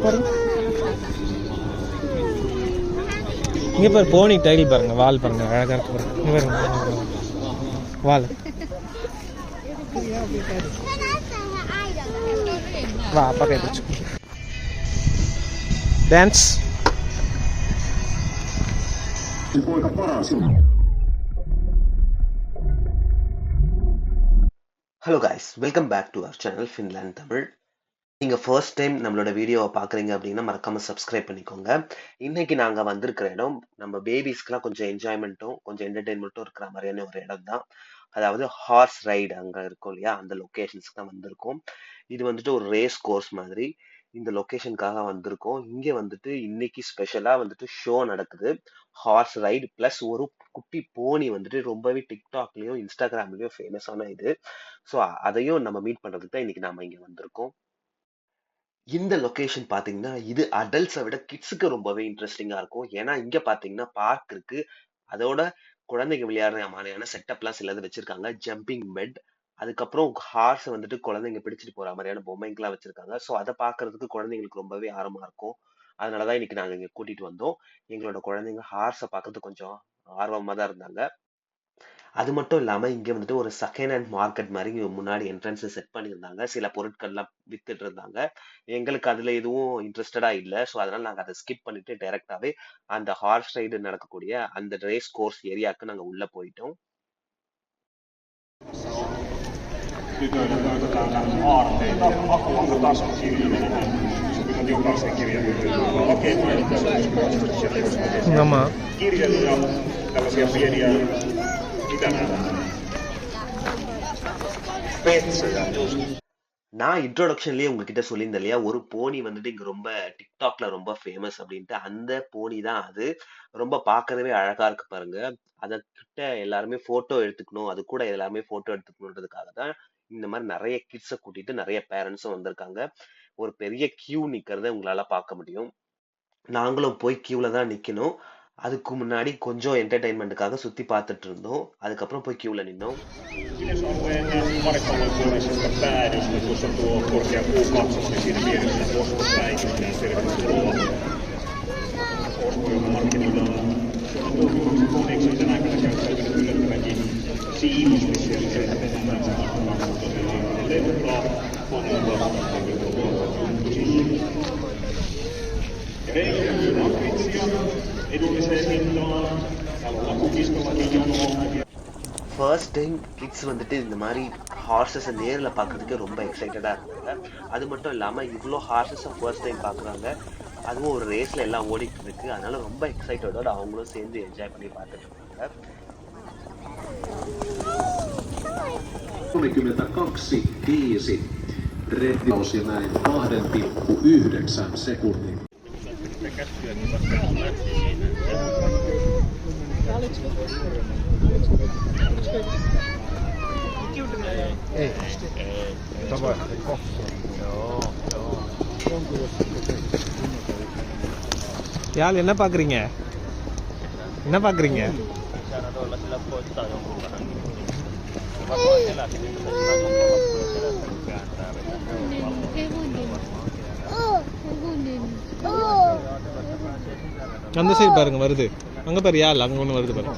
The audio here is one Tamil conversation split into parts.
பாருங்க. இங்கே பாரு போனி டைல் பாருங்க, வால் பாருங்க, அழகாக இருக்கு பாருங்க. இங்கே பாருங்க வால். வா அப்பா கை பிடிச்சு dance. Hello guys, welcome back to our channel Finland Tamil. நீங்கள் ஃபர்ஸ்ட் டைம் நம்மளோட வீடியோவை பார்க்குறீங்க அப்படின்னா மறக்காமல் சப்ஸ்கிரைப் பண்ணிக்கோங்க. இன்னைக்கு நாங்கள் வந்திருக்கிற இடம் நம்ம பேபிஸ்க்குலாம் கொஞ்சம் என்ஜாய்மெண்ட்டும் கொஞ்சம் என்டர்டெயின்மெண்ட்டும் இருக்கிற மாதிரியான ஒரு இடம் தான். அதாவது ஹார்ஸ் ரைடு அங்கே இருக்கும் இல்லையா, அந்த லொக்கேஷன்ஸ்க்கு தான் வந்திருக்கோம். இது வந்துட்டு ஒரு ரேஸ் கோர்ஸ் மாதிரி. இந்த லொக்கேஷனுக்காக வந்திருக்கோம். இங்கே வந்துட்டு இன்னைக்கு ஸ்பெஷலாக வந்துட்டு ஷோ நடக்குது. ஹார்ஸ் ரைடு ப்ளஸ் ஒரு குட்டி போனி வந்துட்டு ரொம்பவே டிக்டாக்லயும் இன்ஸ்டாகிராம்லயும் ஃபேமஸான இது. ஸோ அதையும் நம்ம மீட் பண்றதுக்கு தான் இன்னைக்கு நாம இங்க வந்திருக்கோம். இந்த லொகேஷன் பாத்தீங்கன்னா இது அடல்ட்ஸை விட கிட்ஸுக்கு ரொம்பவே இன்ட்ரெஸ்டிங்கா இருக்கும். ஏன்னா இங்க பாத்தீங்கன்னா பார்க் இருக்கு, அதோட குழந்தைங்க விளையாடுற மாதிரியான செட்டப்லாம் சிலது வச்சிருக்காங்க. ஜம்பிங் பெட், அதுக்கப்புறம் ஹார்ஸ் வந்துட்டு குழந்தைங்க பிடிச்சிட்டு போற மாதிரியான பொம்மைங்கெல்லாம் வச்சிருக்காங்க. ஸோ அதை பார்க்கிறதுக்கு குழந்தைங்களுக்கு ரொம்பவே ஆர்வமா இருக்கும். அதனாலதான் இன்னைக்கு நாங்க இங்க கூட்டிட்டு வந்தோம். எங்களோட குழந்தைங்க ஹார்ஸை பார்க்கறதுக்கு கொஞ்சம் ஆர்வமா தான் இருந்தாங்க. அது மட்டும் இல்லாம இங்க வந்துட்டு ஒரு செகண்ட் ஹேண்ட் மார்க்கெட் மாதிரி இங்க முன்னாடி என்ட்ரன்ஸ் செட் பண்ணியிருந்தாங்க. சில பொருட்கள்லாம் வித்துட்டு இருந்தாங்க. எங்களுக்கு அதுல எதுவும் இன்ட்ரெஸ்டடா இல்ல. ஸோ அதனால நாங்க அதை ஸ்கிப் பண்ணிட்டு டைரக்டாவே அந்த ஹார்ஸ் ரைடு நடக்கக்கூடிய அந்த ரேஸ் கோர்ஸ் ஏரியாவுக்கு நாங்க உள்ள போயிட்டோம். Tytöille käytetään aarteita, Akuankka tason kirjoittaminen. Sopivat jokaisen kirjailijan ஆமா kirjailija, tällaisia pieniä, mitä nämä petsejä. நான் இன்ட்ரோடக்ஷன்லயே உங்ககிட்ட சொல்லியிருந்தேன் இல்லையா, ஒரு போனி வந்துட்டு இங்க ரொம்ப டிக்டாக்ல ரொம்ப ஃபேமஸ் அப்படின்ட்டு. அந்த போனி தான் அது. ரொம்ப பார்க்கறவே அழகா இருக்கு பாருங்க. அத கிட்ட எல்லாருமே போட்டோ எடுத்துக்கணும், அது கூட எல்லாருமே போட்டோ எடுத்துக்கணுன்றதுக்காக தான் இந்த மாதிரி நிறைய கிட்ஸை கூட்டிட்டு நிறைய பேரண்ட்ஸும் வந்திருக்காங்க. ஒரு பெரிய கியூ நிக்கிறத உங்களால பார்க்க முடியும். நாங்களும் போய் கியூல தான் நிக்கணும். அதுக்கு முன்னாடி கொஞ்சம் என்டர்டைன்மெண்ட்டுக்காக சுத்தி பார்த்துட்டு இருந்தோம். அதுக்கப்புறம் போய் கியூல நின்னோம். Yleisalueen Marikkalan päädystä, tuossa tuo korkea puukatsos, niin siinä vieressä ostopäivitään tervetuloa. Osto, joka markkinoidaan tuomivaksi koneeksi, tänä aikana käyttäytynyt yllättävänkin siivosti, eli se tehdään se levuttaa monella Reikä lakritsia edulliseen hintaan, talolla kukistollakin jonoa. First time kids வந்துட்டு இந்த மாதிரி ஹார்சஸை நேரில் பார்க்கறதுக்கு ரொம்ப எக்ஸைட்டடாக இருந்தாங்க. அது மட்டும் இல்லாமல் இவ்வளோ ஹார்சஸை ஃபர்ஸ்ட் டைம் பார்க்குறாங்க, அதுவும் ஒரு ரேஸில் எல்லாம் ஓடிட்டு இருக்கு. அதனால ரொம்ப எக்ஸைட்டடோட அவங்களும் சேர்ந்து என்ஜாய் பண்ணி பார்த்துட்டு இருக்காங்க. 32.5 reddios ja näin 2,9 sekunnin. Ei. Tavoin. Joo. யாழ் என்ன பாக்குறீங்க? என்ன பாக்குறீங்க? அந்த சைடு பாருங்க வருது. அங்க பாரு யாழ், அங்க ஒண்ணு வருது பாருங்க.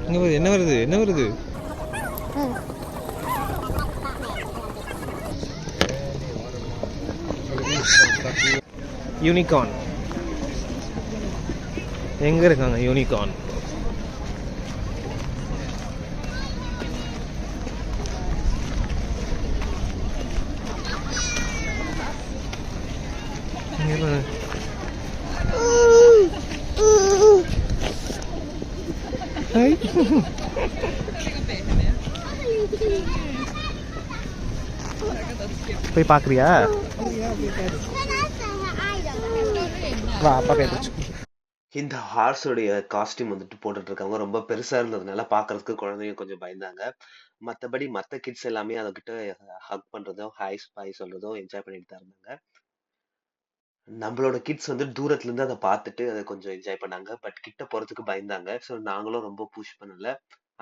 இங்க வருது. என்ன வருது? என்ன வருது? யூனிகார்ன். எங்க இருக்காங்க யூனிகார்ன்? போய் பாக்குறியா? வா அப்பா கை பிடிச்சு. இந்த ஹார்ஸோடைய காஸ்டியூம் வந்துட்டு போட்டுட்டு இருக்காங்க. ரொம்ப பெருசா இருந்ததுனால பாக்குறதுக்கு குழந்தைங்க கொஞ்சம் பயந்தாங்க. மத்தபடி மத்த கிட்ஸ் எல்லாமே அதக்கிட்ட ஹக் பண்றதோ ஹாய் ஸ்பாய் சொல்றதோ என்ஜாய் பண்ணிட்டு தான் இருந்தாங்க. நம்மளோட கிட்ஸ் வந்து தூரத்துல இருந்து அதை பார்த்துட்டு அதை கொஞ்சம் என்ஜாய் பண்ணாங்க. பட் கிட்ட போறதுக்கு பயந்தாங்க. ஸோ நாங்களும் ரொம்ப புஷ் பண்ணல.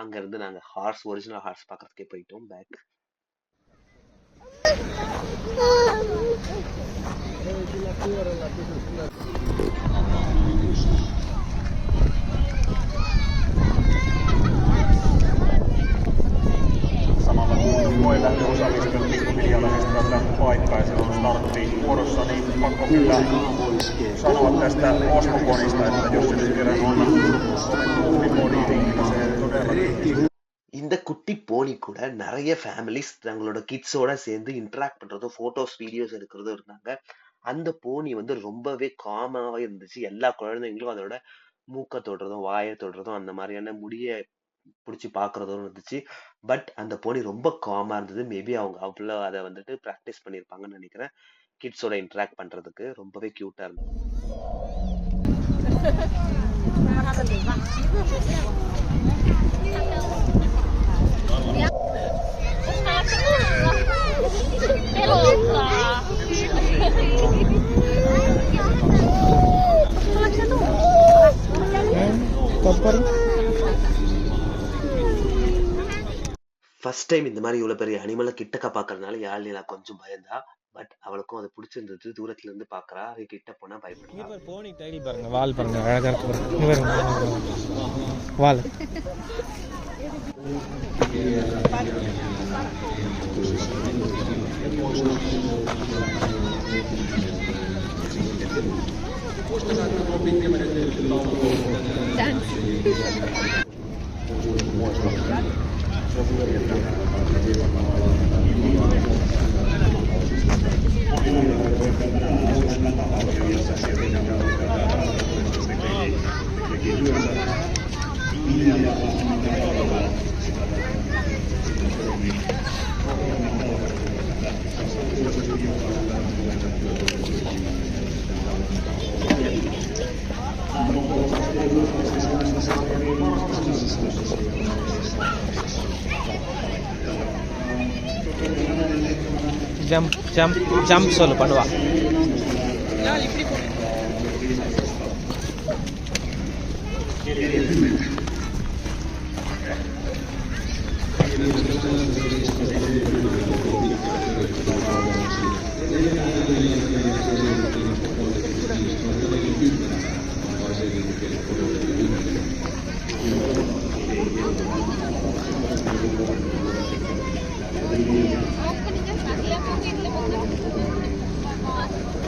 அங்கேருந்து நாங்கள் ஒரிஜினல் ஹார்ஸ் பார்க்கறதுக்கே போயிட்டோம் back. Samalla kun koelähtö osallistujat pikkuhiljaa lähestyvät tätä paikkaa ja siellä on startti vuorossa, niin pakko kyllä sanoa tästä Osmoponista, että jos se nyt kerran on kummipodi, niin se todellakin. இந்த குட்டி போனி கூட நிறைய ஃபேமிலிஸ் தங்களோட கிட்ஸோட சேர்ந்து இன்டராக்ட் பண்றதும் ஃபோட்டோஸ் வீடியோஸ் எடுக்கிறதும் இருந்தாங்க. அந்த போனி வந்து ரொம்பவே காமாவே இருந்துச்சு. எல்லா குழந்தைங்களும் அதோட மூக்க தொடுறதும் வாயை தொடுறதும் அந்த மாதிரியான முடிய பிடிச்சி பார்க்கறதும் இருந்துச்சு. பட் அந்த போனி ரொம்ப காமா இருந்தது. மேபி அவங்க அவ்வளோ அதை வந்துட்டு ப்ராக்டிஸ் பண்ணியிருப்பாங்கன்னு நினைக்கிறேன். கிட்ஸோட இன்டராக்ட் பண்றதுக்கு ரொம்பவே கியூட்டா இருந்தது. ஃபர்ஸ்ட் டைம் இந்த மாதிரி இவ்வளவு பெரிய அனிமலை கிட்டக்க பாக்குறதுனால யாழ்னிலா கொஞ்சம் பயந்தா. பட் அவளுக்கும் அது பிடிச்சிருந்தது. தூரத்துல இருந்து பாக்குறா. அது கிட்ட போனா பயப்படுறா. போனி டைல் பாருங்க, வால் பாருங்க, அழகா இருக்கு பாருங்க. வால் ஜம்ப் சொல்லு பண்ணுவா.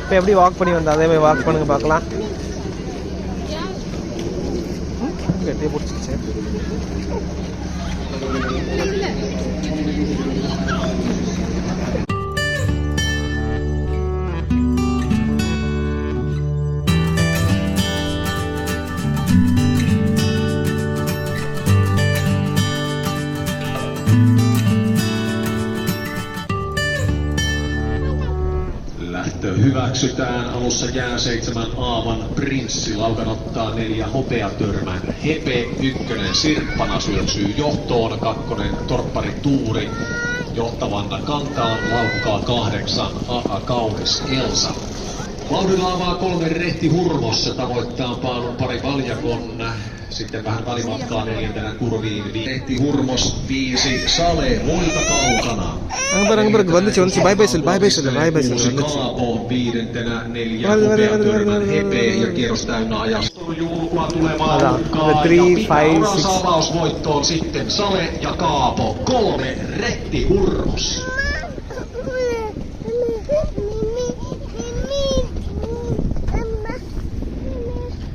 இப்போ எப்படி வாக் பண்ணி வந்தா அதே மாதிரி வாக் பண்ணுங்க பார்க்கலாம். கட்டியே பிடிச்சிச்சு. Hyväksytään. Alussa jää 7 aavan prinssi. Laukan ottaa 4 hopeatörmän. Hepe 1 Sirppana syöksyy johtoon. 2 torppari Tuuri. Johtavan kantaan laukkaa 8 Kaunis Elsa. Vauhdilla avaa 3 Rehti Hurmos. Se tavoittaa paanun pari Valjakon. Sitten vähän välimatkaa 4. kurviin. Rehti Hurmos 5 Sale muilta kaukana. வந்துச்சு by by sell Kaapo 5. 4 hopeatörmän Hepe ja kierros täynnä ajasta. Julkua tulemaan mukaan ja pitää saavausvoittoon sitten Sale ja Kaapo. 3 Rehti Hurmos.